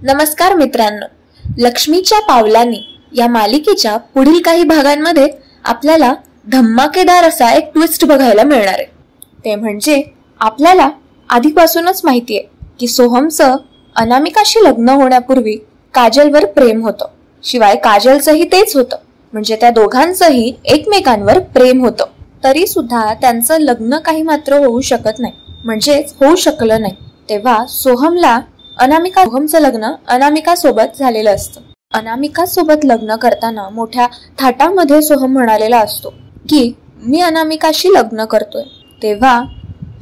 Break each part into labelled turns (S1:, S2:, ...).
S1: नमस्कार मित्रांनो, लक्ष्मीच्या पावलांनी या मालिकेच्या पुढील काही भागांमध्ये आपल्याला धमाकेदार असा एक ट्विस्ट बघायला मिळणार आहे. ते म्हणजे आपल्याला आधीपासूनच माहिती आहे की सोहमचं अनामिकाशी लग्न होण्यापूर्वी काजलवर प्रेम होतं. शिवाय काजलचंही तेच होतं, म्हणजे त्या दोघांचंही एकमेकांवर प्रेम होतं. तरी सुद्धा त्यांचं लग्न काही मात्र होऊ शकत नाही, म्हणजेच होऊ शकलं नाही. तेव्हा सोहमचं लग्न अनामिका सोबत झालेलं असतं. अनामिका सोबत लग्न करताना मोठ्या थाटामध्ये सोहम म्हणालेला असतो की मी अनामिकाशी लग्न करतोय. तेव्हा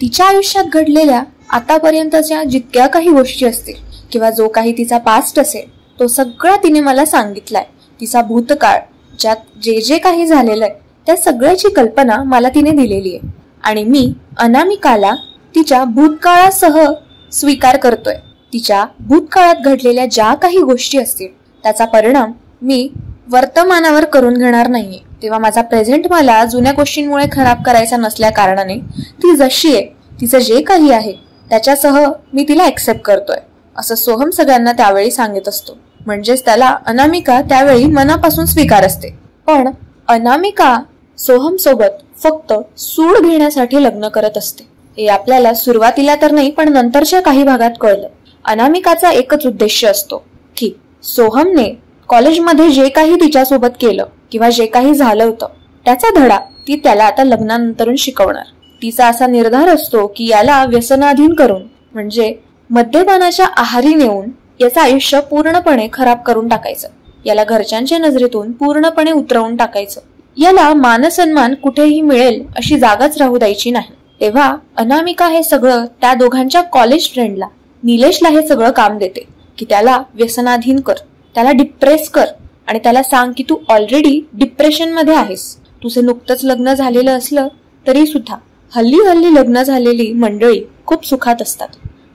S1: तिच्या आयुष्यात घडलेल्या आतापर्यंतच्या जितक्या काही गोष्टी असतील किंवा जो काही तिचा पास्ट असेल तो सगळा तिने मला सांगितलाय. तिचा भूतकाळ, ज्यात जे जे काही झालेलं आहे त्या सगळ्याची कल्पना मला तिने दिलेली आहे आणि मी अनामिकाला तिच्या भूतकाळासह स्वीकार करतोय. तिच्या भूतकाळात घडलेल्या ज्या काही गोष्टी असतील त्याचा परिणाम मी वर्तमानावर करून घेणार नाहीये. तेव्हा माझा प्रेझेंट मला जुन्या गोष्टींमुळे खराब करायचा नसल्या कारणाने ती जशी आहे, तिचं जे काही आहे त्याच्यासह मी तिला एक्सेप्ट करतोय, असं सोहम सगळ्यांना त्यावेळी सांगत असतो. म्हणजेच त्याला अनामिका त्यावेळी मनापासून स्वीकार असते. पण अनामिका सोहम सोबत फक्त सूड घेण्यासाठी लग्न करत असते. हे आपल्याला सुरुवातीला तर नाही, पण नंतरच्या काही भागात कळलं. अनामिकाचा एकच उद्देश असतो की सोहमने कॉलेजमध्ये जे काही तिच्यासोबत केलं किंवा जे काही झालं होतं त्याचा धडा ती त्याला आता लग्नानंतरून शिकवणार. तिचा असा निर्धार असतो की याला व्यसनाधीन करून, म्हणजे मद्यपानाच्या आहारी नेऊन याचं आयुष्य पूर्णपणे खराब करून टाकायचं. याला घरच्यांच्या नजरेतून पूर्णपणे उतरवून टाकायचं. याला मानसन्मान कुठेही मिळेल अशी जागाच राहू द्यायची नाही. तेव्हा अनामिका हे सगळं त्या दोघांच्या कॉलेज फ्रेंडला निलेशला हे सगळं काम देते की त्याला व्यसनाधीन कर, त्याला डिप्रेस कर आणि त्याला सांग की तू ऑलरेडी डिप्रेशन मध्ये आहेस. तुझं नुकतंच लग्न झालेलं असलं तरी सुद्धा हल्ली लग्न झालेली मंडळी खूप सुखात असतात,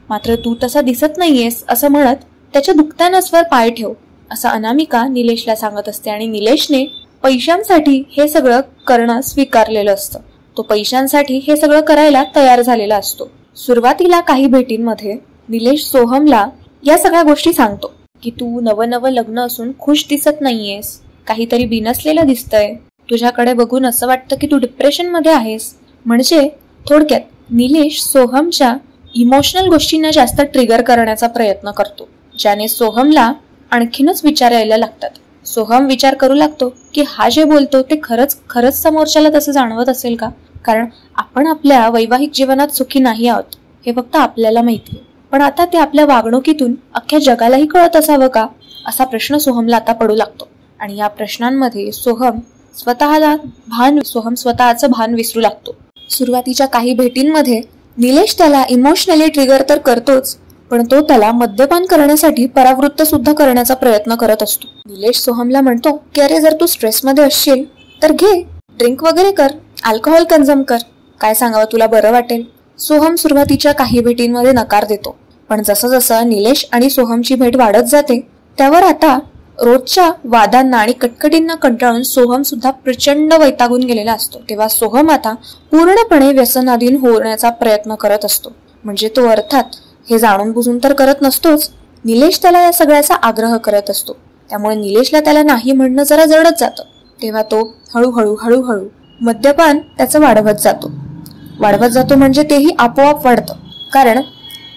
S1: मात्र तू तसा दिसत नाहीयेस असं म्हणत त्याच्या दुखत्या नसवर पाय ठेव, असं अनामिका निलेशला सांगत असते. आणि निलेशने पैशांसाठी हे सगळं करणं स्वीकारलेलं असतं. तो पैशांसाठी हे सगळं करायला तयार झालेला असतो. सुरुवातीला काही भेटींमध्ये निलेश सोहमला या सगळ्या गोष्टी सांगतो की तू नवं लग्न असून खुश दिसत नाहीयेस, काहीतरी बिनसलेलं दिसतंय, तुझ्याकडे बघून असं वाटतं की तू डिप्रेशन मध्ये आहेस. म्हणजे थोडक्यात निलेश सोहमच्या इमोशनल गोष्टींना जास्त ट्रिगर करण्याचा प्रयत्न करतो, ज्याने सोहमला आणखीनच विचार यायला लागतात. सोहम विचार करू लागतो की हा जे बोलतो ते खरंच समोरच्याला तसं जाणवत असेल का, कारण आपण आपल्या वैवाहिक जीवनात सुखी नाही आहोत हे फक्त आपल्याला माहिती आहे, पण आता ते आपल्या वागणुकीतून अख्ख्या जगालाही कळत असावं का, असा प्रश्न सोहमला आता पडू लागतो. आणि या प्रश्नांमध्ये सोहम स्वतःचं भान विसरू लागतो. सुरुवातीच्या काही भेटींमध्ये निलेश त्याला इमोशनली ट्रिगर तर करतोच, पण तो त्याला मद्यपान करण्यासाठी परावृत्त सुद्धा करण्याचा प्रयत्न करत असतो. निलेश सोहमला म्हणतो की अरे जर तू स्ट्रेसमध्ये असशील तर घे, ड्रिंक वगैरे कर, अल्कोहोल कन्झ्युम कर, काय सांगावं तुला बरं वाटेल. सोहम सुरुवातीच्या काही भेटींमध्ये नकार देतो, पण जसं जसं निलेश आणि सोहमची भेट वाढत जाते त्यावर आता रोजच्या वादांना आणि कटकटींना कंटाळून सोहम सुद्धा प्रचंड वैतागून गेलेला असतो. तेव्हा सोहम आता पूर्णपणे व्यसनाधीन होण्याचा प्रयत्न करत असतो. म्हणजे तो अर्थात हे जाणून बुजून तर करत नसतोच, निलेश त्याला या सगळ्याचा आग्रह करत असतो. त्यामुळे निलेशला त्याला नाही म्हणणं जरा जडत जातं. तेव्हा तो हळूहळू मद्यपान त्याचं वाढवत जातो म्हणजे तेही आपोआप वाढतं, कारण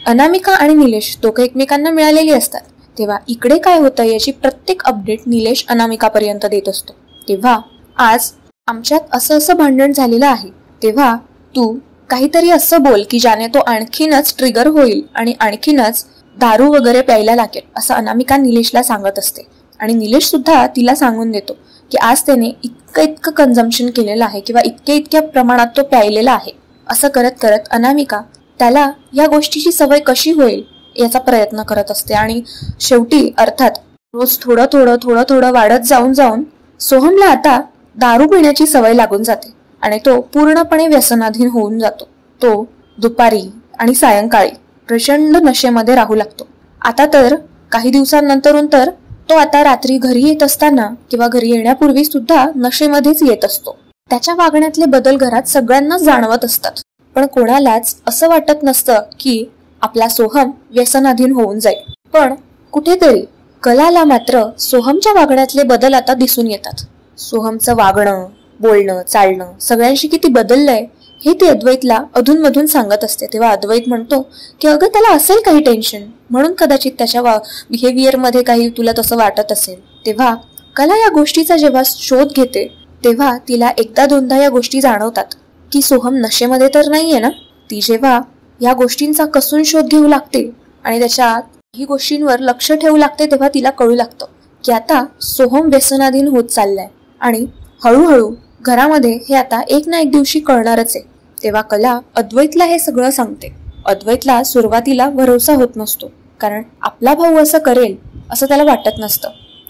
S1: अनामिका आणि निलेश दोघं एकमेकांना मिळालेली असतात. तेव्हा इकडे काय होतं याची प्रत्येक अपडेट निलेश अनामिकापर्यंत देत असतो. तेव्हा आज आमच्यात असं भांडण झालेलं आहे, तेव्हा तू काहीतरी असं बोल की ज्याने तो आणखीनच ट्रिगर होईल आणि आणखीनच दारू वगैरे प्यायला लागेल, असं अनामिका निलेशला सांगत असते. आणि निलेश सुद्धा तिला सांगून देतो की आज त्याने इतकं कन्झम्पशन केलेलं आहे किंवा इतक्या प्रमाणात तो प्यायलेला आहे. असं करत करत अनामिका त्याला या गोष्टीची सवय कशी होईल याचा प्रयत्न करत असते. आणि शेवटी अर्थात रोज थोडं वाढत जाऊन सोहमला आता दारू पिण्याची सवय लागून जाते आणि तो पूर्णपणे व्यसनाधीन होऊन जातो. तो दुपारी आणि सायंकाळी प्रचंड नशेमध्ये राहू लागतो. आता तर काही दिवसांनंतरून तर तो आता रात्री घरी येत असताना किंवा घरी येण्यापूर्वी सुद्धा नशेमध्येच येत असतो. त्याच्या वागण्यातले बदल घरात सगळ्यांनाच जाणवत असतात, पण कोणालाच असं वाटत नसतं की आपला सोहम व्यसनाधीन होऊन जाईल. पण कुठेतरी कलाला मात्र सोहमच्या वागण्यातले बदल आता दिसून येतात. सोहमचं वागणं, बोलणं, चालणं सगळ्यांशी किती बदललंय हे ती अद्वैतला अधूनमधून सांगत असते. तेव्हा अद्वैत म्हणतो की अगं त्याला असेल काही टेन्शन, म्हणून कदाचित त्याच्या बिहेवियर मध्ये काही तुला तसं वाटत असेल. तेव्हा कला या गोष्टीचा जेव्हा शोध घेते तेव्हा तिला एकदा दोनदा या गोष्टी जाणवतात की सोहम नशेमध्ये तर नाहीये ना. ती जेव्हा या गोष्टींचा कसून शोध घेऊ लागते आणि त्याच्या ही गोष्टींवर लक्ष ठेवू लागते तेव्हा तिला कळू लागतं की आता सोहम व्यसनाधीन होत चाललाय आणि हळूहळू घरामध्ये हे आता एक ना एक दिवशी कळणारच आहे. तेव्हा कला अद्वैतला हे सगळं सांगते. अद्वैतला सुरुवातीला भरोसा होत नसतो, कारण आपला भाऊ असं करेल असं त्याला वाटत नसतं.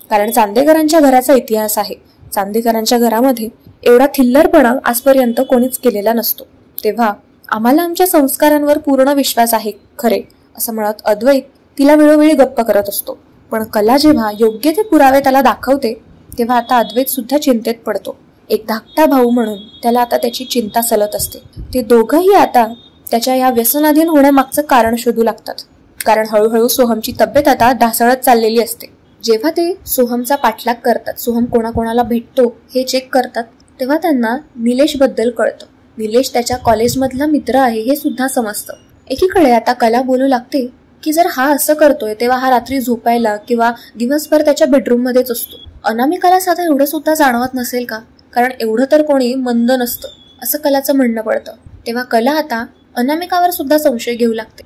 S1: कारण चांदेकरांच्या घराचा इतिहास आहे. चांदेकरांच्या घरामध्ये एवढा थिल्लरपणा आजपर्यंत कोणीच केलेला नसतो. तेव्हा आम्हाला आमच्या संस्कारांवर पूर्ण विश्वास आहे खरे असं म्हणत अद्वैत तिला वेळोवेळी गप्प करत असतो. पण कला जेव्हा योग्य ते पुरावे त्याला दाखवते तेव्हा आता अद्वैत सुद्धा चिंतेत पडतो. एक धाकटा भाऊ म्हणून त्याला आता त्याची चिंता सलत असते. ते दोघंही आता त्याच्या या व्यसनाधीन होण्यामागचं कारण शोधू लागतात. कारण हळूहळू सोहमची तब्येत आता ढासळत चाललेली असते. जेव्हा ते सोहमचा पाठलाग करतात, सोहम कोणाकोणाला भेटतो हे चेक करतात, तेव्हा त्यांना निलेश बद्दल कळतं. निलेश त्याच्या कॉलेजमधला मित्र आहे हे सुद्धा समजतं. एकीकडे आता कला बोलू लागते की जर हा असं करतोय तेव्हा हा रात्री झोपायला किंवा दिवसभर त्याच्या बेडरूम मध्येच असतो. अनामिकाला साधा एवढं सुद्धा जाणवत नसेल का, कारण एवढं तर कोणी मंद नसतं असं कलाचं म्हणणं पडतं. तेव्हा कला आता अनामिकावर सुद्धा संशय घेऊ लागते,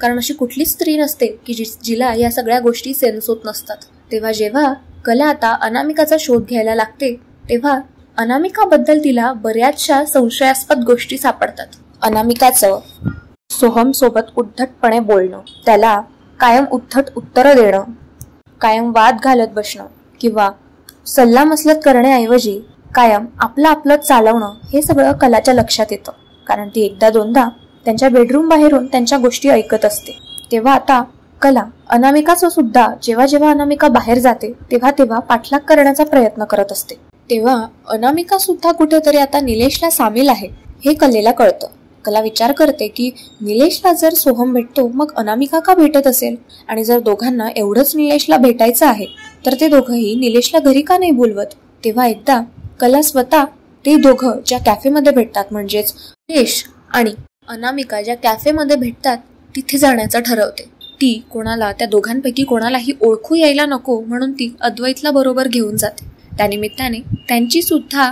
S1: कारण अशी कुठलीच स्त्री नसते की जिला या सगळ्या गोष्टी सेन्स होत नसतात. तेव्हा जेव्हा कला आता अनामिकाचा शोध घ्यायला लागते तेव्हा अनामिकाबद्दल तिला बऱ्याचशा संशयास्पद गोष्टी सापडतात. अनामिकाचं सोहम सोबत उद्धटपणे बोलणं, त्याला कायम उद्धट उत्तरं देणं, कायम वाद घालत बसणं किंवा सल्लामसलत करण्याऐवजी कायम आपलं चालवणं हे सगळं कलाच्या लक्षात येतं. कारण ती एकदा दोनदा त्यांच्या बेडरूम बाहेरून त्यांच्या गोष्टी ऐकत असते. तेव्हा आता कला अनामिकाचं सुद्धा जेव्हा जेव्हा अनामिका बाहेर जाते तेव्हा तेव्हा पाठलाग करण्याचा प्रयत्न करत असते. तेव्हा अनामिका सुद्धा कुठेतरी आता निलेशला सामील आहे हे कलेला कळतं. कला विचार करते की निलेशला जर सोहम भेटतो मग अनामिका का भेटत असेल, आणि जर दोघांना एवढंच निलेशला भेटायचं आहे तर ते दोघंही निलेशला घरी का नाही बोलवत. तेव्हा एकदा कला स्वतः ते दोघं ज्या कॅफेमध्ये भेटतात, म्हणजेच निलेश आणि अनामिका ज्या कॅफेमध्ये भेटतात तिथे जाण्याचं ठरवते. ती कोणाला त्या दोघांपैकी कोणालाही ओळखू यायला नको म्हणून ती अद्वैतला बरोबर घेऊन जाते. त्यानिमित्ताने त्यांची सुद्धा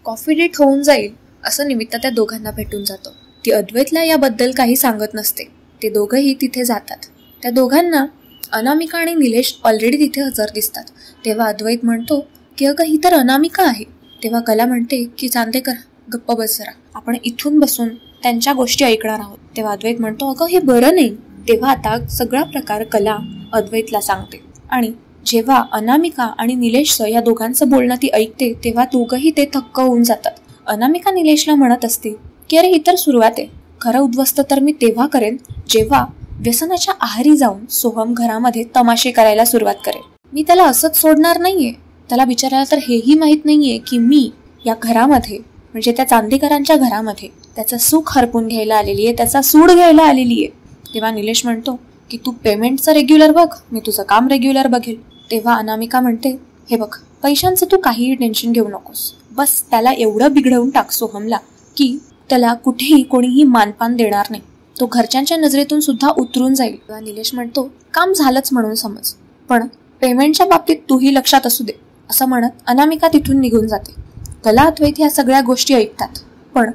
S1: कॉफी डेट होऊन जाईल असं निमित्त त्या दोघांना भेटून जातं. ती अद्वैतला याबद्दल काही सांगत नसते. ते दोघंही तिथे जातात. त्या दोघांना अनामिका आणि निलेश ऑलरेडी तिथे हजर दिसतात. तेव्हा अद्वैत म्हणतो की अगं ही तर अनामिका आहे. तेव्हा कला म्हणते की चांदेकर गप्प बस जरा, आपण इथून बसून त्यांच्या गोष्टी ऐकणार आहोत. तेव्हा अद्वैत म्हणतो अगं हे बरं नाही. तेव्हा आता सगळा प्रकार कला अद्वैतला सांगते आणि जेव्हा अनामिका आणि निलेशचं या दोघांचं बोलणं ती ऐकते तेव्हा दोघंही ते थक्क होऊन जातात. अनामिका निलेशला म्हणत असते की अरे ही तर सुरुवात आहे, खरं उद्ध्वस्त तर मी तेव्हा करेन जेव्हा व्यसनाच्या आहारी जाऊन सोहम घरामध्ये तमाशे करायला सुरुवात करेल. मी त्याला असंच सोडणार नाहीये. त्याला बिचारायला तर हेही माहित नाहीये की मी या घरामध्ये म्हणजे त्या चांदेकरांच्या घरामध्ये त्याचं सुख हरपून घ्यायला आलेली आहे, त्याचा सूड घ्यायला आलेली आहे. तेव्हा निलेश म्हणतो की तू पेमेंटचं रेग्युलर बघ, मी तुझं काम रेग्युलर बघेल. तेव्हा अनामिका म्हणते हे बघ, पैशांचं तू काहीही टेन्शन घेऊ नकोस, बस त्याला एवढं बिघडवून टाक सोहमला की त्याला कुठेही कोणीही मानपान देणार नाही, तो घरच्यांच्या नजरेतून सुद्धा उतरून जाईल. तेव्हा निलेश म्हणतो काम झालंच म्हणून समज, पण पेमेंटच्या बाबतीत तूही लक्षात असू दे असं म्हणत अनामिका तिथून निघून जाते. कला अद्वैत ह्या सगळ्या गोष्टी ऐकतात, पण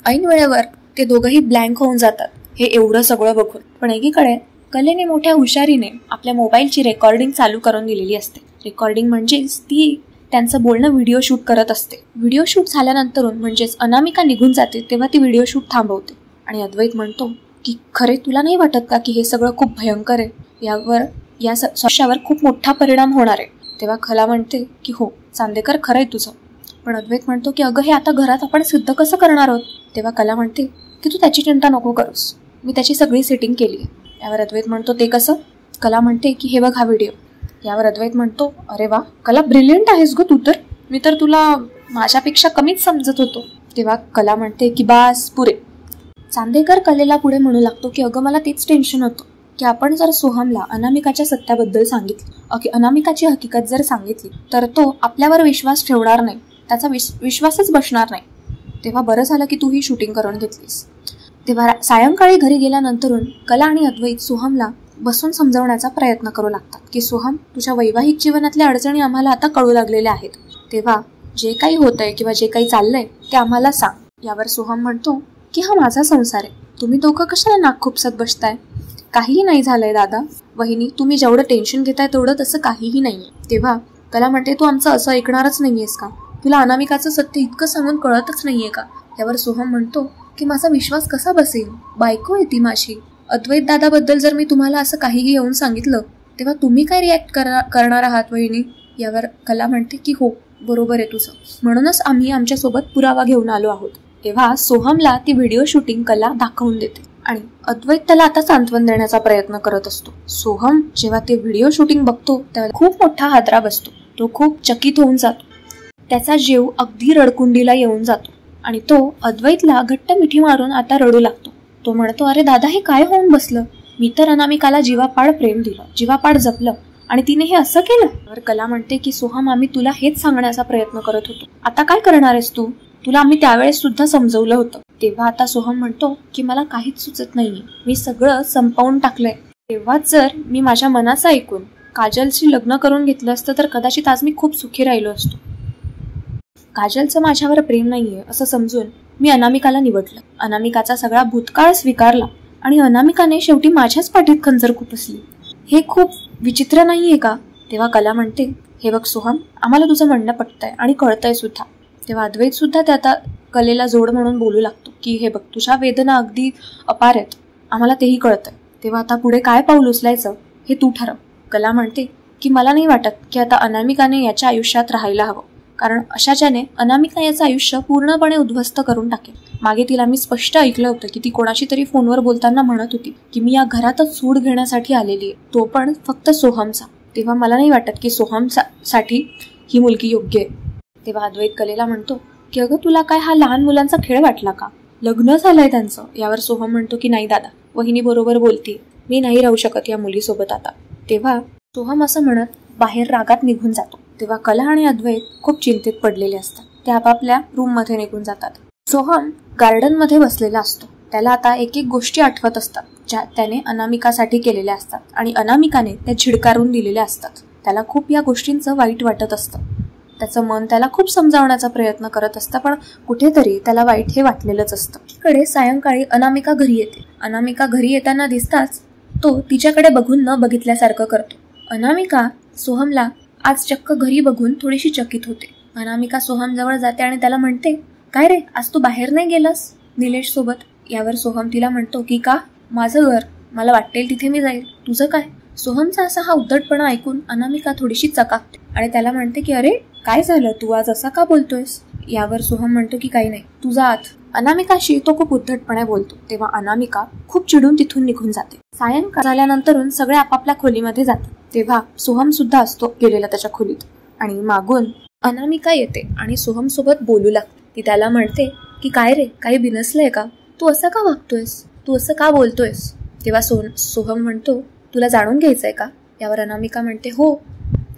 S1: ऐन वेळेवर ते दोघंही ब्लँक होऊन जातात हे एवढं सगळं बघून. पण एकीकडे कलेने मोठ्या हुशारीने आपल्या मोबाईलची रेकॉर्डिंग चालू करून दिलेली असते. रेकॉर्डिंग म्हणजेच ती त्यांचं बोलणं व्हिडिओ शूट करत असते. व्हिडिओ शूट झाल्यानंतरून म्हणजेच अनामिका निघून जाते तेव्हा ती व्हिडिओ शूट थांबवते आणि अद्वैत म्हणतो की खरे तुला नाही वाटत का की हे सगळं खूप भयंकर आहे, या समस्यावर खूप मोठा परिणाम होणार आहे. तेव्हा कला म्हणते की हो चांदेकर खरं आहे तुझं. पण अद्वैत म्हणतो की अगं हे आता घरात आपण सिद्ध कसं करणार आहोत. तेव्हा कला म्हणते की तू त्याची चिंता नको करूस, मी त्याची सगळी सेटिंग केली आहे. यावर अद्वैत म्हणतो ते कसं. कला म्हणते की हे बघ हा व्हिडिओ. यावर अद्वैत म्हणतो अरे वा कला ब्रिलियंट आहेस गो तू तर, मी तर तुला माझ्यापेक्षा कमीच समजत होतो. तेव्हा कला म्हणते की बास पुरे. चांदेकर कलेला पुढे म्हणू लागतो की अगं मला तेच टेन्शन होतं की आपण जर सोहमला अनामिकाच्या सत्याबद्दल सांगितलं, अनामिकाची हकीकत जर सांगितली तर तो आपल्यावर विश्वास ठेवणार नाही, त्याचा विश्वासच बसणार नाही. तेव्हा बरं झालं की तू ही शूटिंग करून घेतलीस. तेव्हा सायंकाळी घरी गेल्यानंतरून कला आणि अद्वैत सोहमला बसून समजवण्याचा प्रयत्न करू लागतात की सोहम, तुझ्या वैवाहिक जीवनातल्या अडचणी आम्हाला आता कळू लागलेल्या आहेत. तेव्हा जे काही होतंय किंवा जे काही चाललंय ते आम्हाला सांग. यावर सोहम म्हणतो की हा माझा संसार आहे, तुम्ही दोघं कशाला नाक खुपसत बसताय? काहीही नाही झालंय दादा. वहिनी, तुम्ही जेवढं टेन्शन घेताय तेवढं तसं काहीही नाहीये. तेव्हा कला म्हणते, तू आमचं असं ऐकणारच नाहीयेस का? तुला अनामिकाचं सत्य इतकं सांगून कळतच नाहीये का? यावर सोहम म्हणतो की माझा विश्वास कसा बसेल, बायको आहे ती माझी. अद्वैत दादाबद्दल जर मी तुम्हाला असं काहीही येऊन सांगितलं तेव्हा तुम्ही काय रिॲक्ट करणार आहात वहिनी? यावर कला म्हणते की हो, बरोबर आहे तुझं, म्हणूनच आम्ही आमच्यासोबत पुरावा घेऊन आलो आहोत. तेव्हा सोहमला ती व्हिडिओ शूटिंग कला दाखवून देते आणि अद्वैत त्याला आता सांत्वन देण्याचा प्रयत्न करत असतो. सोहम जेव्हा ते व्हिडिओ शूटिंग बघतो तेव्हा खूप मोठा हादरा बसतो. तो खूप चकित होऊन जातो. त्याचा जीव अगदी रडकुंडीला येऊन जातो आणि तो अद्वैतला घट्ट मिठी मारून आता रडू लागतो. तो म्हणतो, अरे दादा, हे काय होऊन बसलं? मी तर अनामिकाला जीवापाड प्रेम दिलं, जीवापाड जपलं आणि तिने हे असं केलं. तर कला म्हणते की सोहम, आम्ही तुला हेच सांगण्याचा प्रयत्न करत होतो. आता काय करणार आहेस तू? तुला आम्ही त्यावेळेस सुद्धा समजवलं होतं. तेव्हा आता सोहम म्हणतो की मला काहीच सुचत नाहीये, मी सगळं संपवून टाकलंय. तेव्हाच जर मी माझ्या मनाचं ऐकून काजलशी लग्न करून घेतलं असतं तर कदाचित आज मी खूप सुखी राहिलो असतो. काजलचं माझ्यावर प्रेम नाहीये असं समजून मी अनामिकाला निवडलं. अनामिकाचा सगळा भूतकाळ स्वीकारला आणि अनामिकाने शेवटी माझ्याच पाठीत खंजर खुपसली. हे खूप विचित्र नाहीये का? तेव्हा कला म्हणते, हे बघ सोहम, आम्हाला तुझं म्हणणं पटतंय आणि कळतंय सुद्धा. तेव्हा अद्वैत सुद्धा त्या आता कलेला जोड म्हणून बोलू लागतो की हे बघ, तुझ्या वेदना अगदी अपार आहेत, आम्हाला तेही कळतंय. तेव्हा आता पुढे काय पाऊल उचलायचं हे तू ठरव. कला म्हणते की मला नाही वाटत की आता अनामिकाने याच्या आयुष्यात राहायला हवं, कारण अशाच्याने अनामिका याचं आयुष्य पूर्णपणे उद्ध्वस्त करून टाकेल. मागे तिला मी स्पष्ट ऐकलं होतं की ती कोणाशी तरी फोनवर बोलताना म्हणत होती की मी या घरातच सूड घेण्यासाठी आलेली आहे, तो पण फक्त सोहमचा. तेव्हा मला नाही वाटत की सोहमसाठी ही मुलगी योग्य आहे. तेव्हा अद्वैत कलेला म्हणतो की अगं, तुला काय हा लहान मुलांचा खेळ वाटला का? लग्न झालंय त्यांचं. यावर सोहम म्हणतो की नाही दादा, वहिनी बरोबर बोलते, मी नाही राहू शकत या मुलीसोबत आता. तेव्हा सोहम असं म्हणत बाहेर रागात निघून जातो. तेव्हा कला आणि अद्वैत खूप चिंतेत पडलेले असतात. ते आपापल्या रूममध्ये निघून जातात. सोहम गार्डनमध्ये बसलेला असतो. त्याला आता एक एक गोष्टी आठवत असतात ज्या त्याने अनामिकासाठी केलेल्या असतात आणि अनामिकाने त्या झिडकारून दिलेल्या असतात. त्याला खूप या गोष्टींचं वाईट वाटत असतं. त्याचं मन त्याला खूप समजावण्याचा प्रयत्न करत असतं, पण कुठेतरी त्याला वाईट हे वाटलेलंच असतं. इकडे सायंकाळी अनामिका घरी येते. अनामिका घरी येताना दिसताच तो तिच्याकडे बघून न बघितल्यासारखं करतो. अनामिका सोहमला आज चक्क घरी बघून थोडीशी चकित होते. अनामिका सोहम जवळ जाते आणि त्याला म्हणते, काय रे, आज तू बाहेर नाही गेलास निलेश सोबत? यावर सोहम तिला म्हणतो की का, माझं घर, मला वाटेल तिथे मी जाईल, तुझं काय? सोहमचा असा हा उद्धटपणा ऐकून अनामिका थोडीशी चकाकते आणि त्याला म्हणते की अरे काय झालं, तू आज असा का बोलतोयस? यावर सोहम म्हणतो की काही नाही, तुझा आत. अनामिकाशी तो खूप उद्धटपणे बोलतो. तेव्हा अनामिका खूप चिडून तिथून निघून जाते. सायंकाळ झाल्यानंतरून सगळे आपापल्या खोलीमध्ये जातात. तेव्हा सोहम सुद्धा असतो गेलेला त्याच्या खोलीत आणि मागून अनामिका येते आणि सोहम सोबत बोलू लागते. ती त्याला म्हणते की काय रे, काही बिनसलंय का? तू असं का वागतोयस, तू असं का बोलतोयस? तेव्हा सोहम म्हणतो, तुला जाणून घ्यायचंय का? यावर अनामिका म्हणते हो.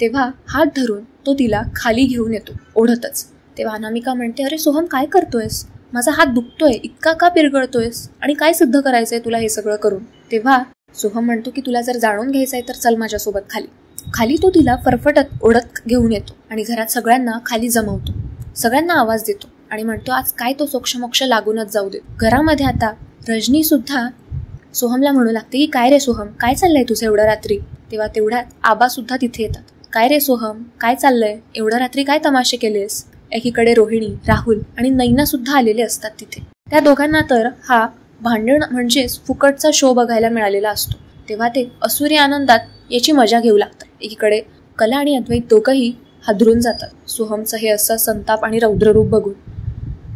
S1: तेव्हा हात धरून तो तिला खाली घेऊन येतो ओढतच. तेव्हा अनामिका म्हणते, अरे सोहम, काय करतोयस? माझा हात दुखतोय, इतका का पिरगळतोयस आणि काय सिद्ध करायचंय तुला हे सगळं करून? तेव्हा सोहम म्हणतो की तुला जर जाणून घ्यायचंय तर चल माझ्यासोबत खाली. खाली तो तिला फरफटत ओढत घेऊन येतो आणि घरात सगळ्यांना खाली जमवतो. सगळ्यांना आवाज देतो आणि म्हणतो, आज काय तो सोक्षमोक्ष लागूनच जाऊ दे. घरामध्ये आता रजनी सुद्धा सोहमला म्हणू लागते की काय रे सोहम, काय चाललंय तुझं एवढ्या रात्री? तेव्हा तेवढ्यात आबा सुद्धा तिथे येतात. काय रे सोहम, काय चाललंय, एवढ्या रात्री काय तमाशे केलेस? एकीकडे रोहिणी, राहुल आणि नैना सुद्धा आलेले असतात तिथे. त्या दोघांना तर हा भांडण म्हणजेच फुकटचा शो बघायला मिळालेला असतो. तेव्हा ते असुरी आनंदात याची मजा घेऊ लागतात. एकीकडे कला आणि अद्वैत दोघंही हादरून जातात सोहमचं हे असं संताप आणि रौद्ररूप बघून.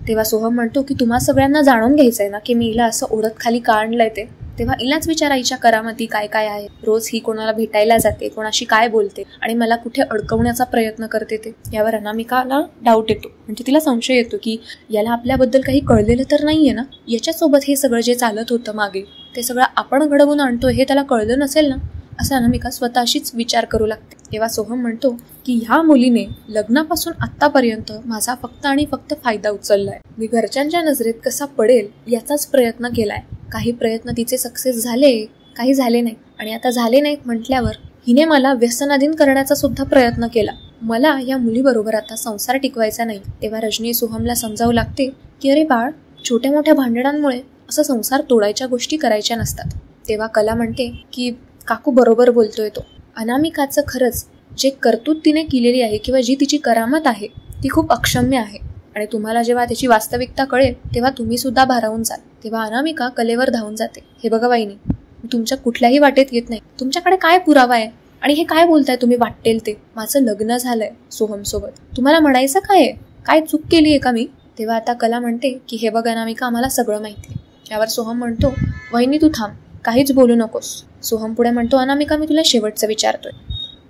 S1: तेव्हा सोहम म्हणतो की तुम्हा सगळ्यांना जाणून घ्यायचंय ना की मी हिला असं ओढत खाली का आणलंय ते? तेव्हा हिलाच विचारायच्या करामती काय काय आहे. रोज ही कोणाला भेटायला जाते, कोणाशी काय बोलते आणि मला कुठे अडकवण्याचा प्रयत्न करते ते. यावर अनामिकाला डाऊट येतो, म्हणजे तिला संशय येतो की याला आपल्याबद्दल काही कळलेलं तर नाहीये ना, याच्यासोबत हे सगळं जे चालत होतं मागे ते सगळं आपण घडवून आणतोय हे त्याला कळलं नसेल ना, असं अनामिका स्वतःशीच विचार करू लागते. तेव्हा सोहम म्हणतो की ह्या मुलीने लग्नापासून आतापर्यंत माझा फक्त आणि फक्त फायदा उचललाय. मी घरच्यांच्या नजरेत कसा पडेल याचाच प्रयत्न केलाय. काही प्रयत्न तिचे सक्सेस झाले, काही झाले नाही. आणि आता झाले नाहीत म्हटल्यावर हिने मला व्यसनाधीन करण्याचा सुद्धा प्रयत्न केला. मला या मुलीबरोबर आता संसार टिकवायचा नाही. तेव्हा रजनी सोहमला समजावू लागते की अरे बाळ, छोट्या मोठ्या भांडणांमुळे असं संसार तोडायच्या गोष्टी करायच्या नसतात. तेव्हा कला म्हणते की काकू बरोबर बोलतोय तो. अनामिकाचं खरंच जे कर्तृत्व तिने केलेली आहे किंवा जी तिची करामत आहे ती खूप अक्षम्य आहे. आणि तुम्हाला जेव्हा त्याची वास्तविकता कळेल तेव्हा तुम्ही सुद्धा भारावून जाल. तेव्हा अनामिका कलेवर धावून जाते. हे बघा वाहिनी, मी तुमच्या कुठल्याही वाटेत येत नाही. तुमच्याकडे काय पुरावा आहे आणि हे काय बोलताय तुम्ही वाटेल ते? माझं लग्न झालंय सोहम सोबत. तुम्हाला म्हणायचं काय आहे? काय चूक केली आहे का मी? तेव्हा आता कला म्हणते की हे बघ अनामिका, आम्हाला सगळं माहिती आहे. यावर सोहम म्हणतो वहिनी तू थांब, काहीच बोलू नकोस. सोहम पुढे म्हणतो अनामिका, मी तुला शेवटचं विचारतोय.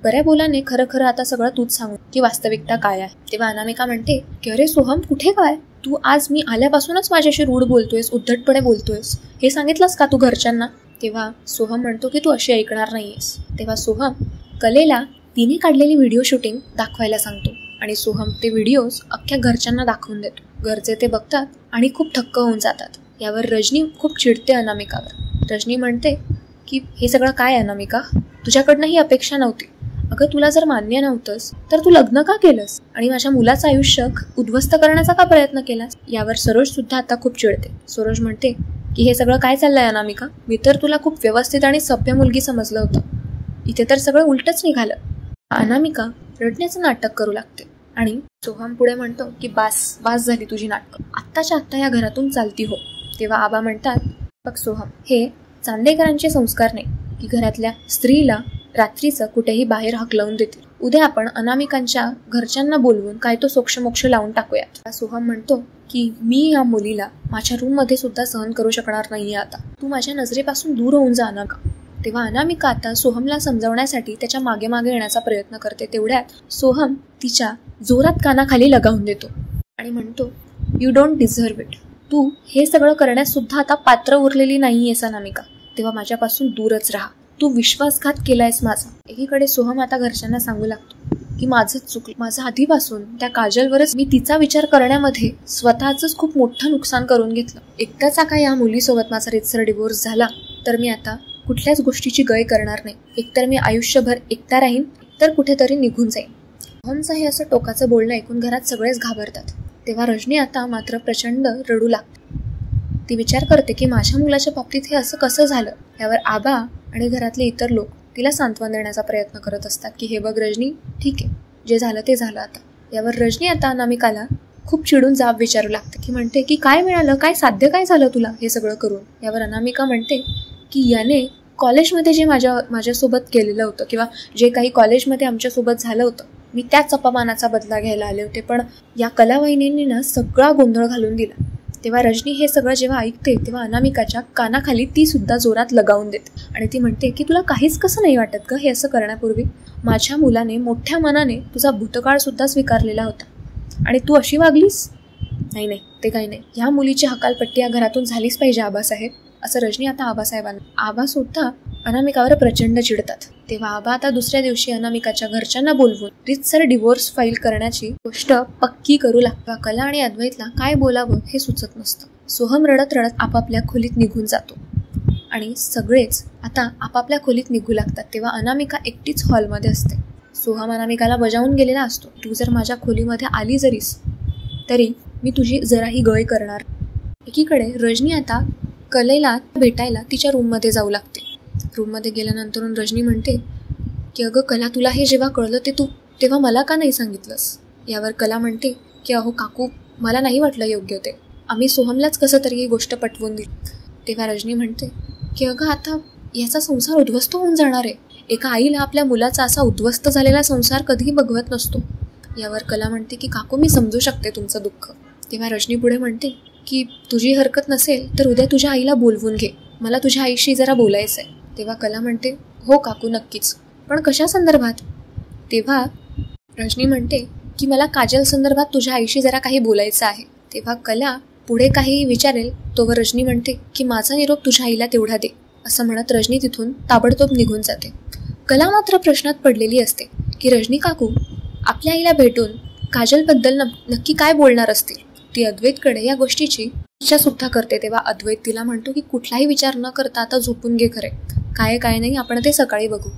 S1: बऱ्या बोलाने खरं खरं आता सगळं तूच सांगू की वास्तविकता काय आहे. तेव्हा अनामिका म्हणते की अरे सोहम, कुठे काय? तू आज मी आल्यापासूनच माझ्याशी रूढ बोलतोयस, उद्धटपणे बोलतोयस. हे सांगितलंस का तू घरच्यांना? तेव्हा सोहम म्हणतो की तू अशी ऐकणार नाहीयेस. तेव्हा सोहम कलेला तिने काढलेली व्हिडिओ शूटिंग दाखवायला सांगतो आणि सोहम ते व्हिडिओज अख्ख्या घरच्यांना दाखवून देतो. घरचे ते बघतात आणि खूप थक्क होऊन जातात. यावर रजनी खूप चिडते अनामिकावर. रजनी म्हणते की हे सगळं काय अनामिका, तुझ्याकडनं ही अपेक्षा नव्हती. अगं तुला जर मान्य नव्हतंस तर तू लग्न का केलंस आणि माझ्या मुलाचं आयुष्य उद्ध्वस्त करण्याचा का प्रयत्न केलास? यावर सरोज सुद्धा आता खूप चिडते. सरोज म्हणते की हे सगळं काय चाललंय अनामिका, मी तर तुला खूप व्यवस्थित आणि सभ्य मुलगी समजलं होतं, इथे तर सगळं उलटच निघालं. अनामिका रडण्याचं नाटक करू लागते आणि सोहम पुढे म्हणतो की बास झाली तुझी नाटकं, आत्ताच्या आत्ता या घरातून चालती हो. तेव्हा आबा म्हणतात बघ सोहम, हे चांदेकरांचे संस्कार नाही की घरातल्या स्त्रीला रात्रीचं कुठेही बाहेर हकलवून देतील. उद्या आपण अनामिकांच्या घरच्यांना बोलवून काय तो सोक्षमोक्ष लावून टाकूयात. सोहम म्हणतो की मी या मुलीला माझ्या रूम मध्ये सुद्धा सहन करू शकणार नाहीये. आता तू माझ्या नजरेपासून दूर होऊन जा अनामिका. तेव्हा अनामिका आता सोहमला समजावण्यासाठी त्याच्या मागे मागे येण्याचा प्रयत्न करते. तेवढ्यात सोहम तिच्या जोरात कानाखाली लगावून देतो आणि म्हणतो यू डोंट डिझर्व इट. तू हे सगळं करण्यास सुद्धा आता पात्र उरलेली नाहीयेस अनामिका. तेव्हा माझ्यापासून दूरच राहा. तू विश्वासघात केलायस माझा. एकीकडे सोहम आता घरच्यांना सांगू लागतो की माझंच चुकलं, माझं आधीपासून त्या काजलवरच मी तिचा विचार करण्यामध्ये स्वतःच खूप मोठं नुकसान करून घेतलं. एकटाचा का या मुलीसोबत माझा रितसर डिवोर्स झाला तर मी आता कुठल्याच गोष्टीची गय करणार नाही. एकतर मी आयुष्यभर एकटा राहीन, तर कुठेतरी निघून जाईन. सोहमचं हे असं टोकाचं बोलणं ऐकून घरात सगळेच घाबरतात. तेव्हा रजनी आता मात्र प्रचंड रडू लागते. ती विचार करते की माझ्या मुलाच्या बाबतीत हे असं कसं झालं. यावर आबा आणि घरातले इतर लोक तिला सांत्वन देण्याचा प्रयत्न करत असतात की हे बघ रजनी, ठीक आहे, जे झालं ते झालं आता. यावर रजनी आता अनामिकाला खूप चिडून जाब विचारू लागते की म्हणते की काय मिळालं, काय साध्य काय झालं तुला हे सगळं करून. यावर अनामिका म्हणते की याने कॉलेजमध्ये जे माझ्यासोबत केलेलं होतं किंवा जे काही कॉलेजमध्ये आमच्यासोबत झालं होतं, मी त्याच अपमानाचा बदला घ्यायला आले होते, पण या कलावहिनींनी ना सगळा गोंधळ घालून दिला. तेव्हा रजनी हे सगळं जेव्हा ऐकते तेव्हा अनामिकाच्या कानाखाली ती सुद्धा जोरात लगावून देते आणि ती म्हणते की तुला काहीच कसं नाही वाटत का हे असं करण्यापूर्वी? माझ्या मुलाने मोठ्या मनाने तुझा भूतकाळ सुद्धा स्वीकारलेला होता आणि तू अशी वागलीस? नाही, ते काही नाही. ह्या मुलीची हकालपट्टी या घरातून झालीच पाहिजे आबासाहेब, असं रजनी आता आबासाहेबांना. आबा सुद्धा अनामिकावर प्रचंड चिडतात. तेव्हा आबा आता दुसऱ्या दिवशी अनामिकाच्या घरच्यांना बोलवून रितसर डिवोर्स फाईल करण्याची गोष्ट पक्की करू लागतात. कला आणि अद्वैतला काय बोलावं हे सुचत नसतं. सोहम रडत रडत आपापल्या खोलीत निघून जातो आणि सगळेच आता आपापल्या खोलीत निघू लागतात. तेव्हा अनामिका एकटीच हॉलमध्ये असते. सोहम अनामिकाला बजावून गेलेला असतो, तू जर माझ्या खोलीमध्ये आली जरीस तरी मी तुझी जराही गय करणार. एकीकडे रजनी आता कलेला भेटायला तिच्या रूममध्ये जाऊ लागते. रूममध्ये गेल्यानंतर रजनी म्हणते की अगं कला, तुला हे जेव्हा कळलं तेव्हा मला का नाही सांगितलंस? यावर कला म्हणते की अहो काकू, मला नाही वाटलं योग्य ते, आम्ही सोहमलाच कसं तरी ही गोष्ट पटवून दिली. तेव्हा रजनी म्हणते की अगं आता याचा संसार उद्ध्वस्त होऊन जाणार आहे. एका आईला आपल्या मुलाचा असा उद्ध्वस्त झालेला संसार कधीही बघवत नसतो. यावर कला म्हणते की काकू, मी समजू शकते तुमचं दुःख. तेव्हा रजनी पुढे म्हणते की तुझी हरकत नसेल तर उद्या तुझ्या आईला बोलवून घे, मला तुझ्या आईशी जरा बोलायचं आहे. तेव्हा कला म्हणते हो काकू, नक्कीच, पण कशा संदर्भात? तेव्हा रजनी म्हणते की मला काजल संदर्भात तुझ्या आईशी जरा काही बोलायचं आहे. तेव्हा कला पुढे काही विचारेल तोवर रजनी म्हणते की माझा निरोप तुझ्या आईला तेवढा दे, असं म्हणत रजनी तिथून ताबडतोब निघून जाते. कला मात्र प्रश्नात पडलेली असते की रजनी काकू आपल्या आईला भेटून काजलबद्दल नक्की काय बोलणार असतील. ती अद्वैतकडे या गोष्टीची इच्छा सुद्धा करते. तेव्हा अद्वैत तिला म्हणतो की कुठलाही विचार न करता आता झोपून घे, खरे काय नाही आपण ते सकाळी बघू,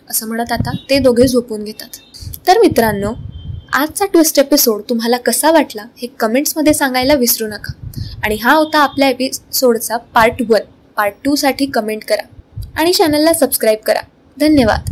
S1: असं म्हणत आता ते दोघे झोपून घेतात. तर मित्रांनो, आजचा ट्विस्ट एपिसोड तुम्हाला कसा वाटला हे कमेंट्समध्ये सांगायला विसरू नका. आणि हा होता आपल्या एपिसोडचा पार्ट 1. पार्ट 2 साठी कमेंट करा आणि चॅनलला सबस्क्राईब करा. धन्यवाद.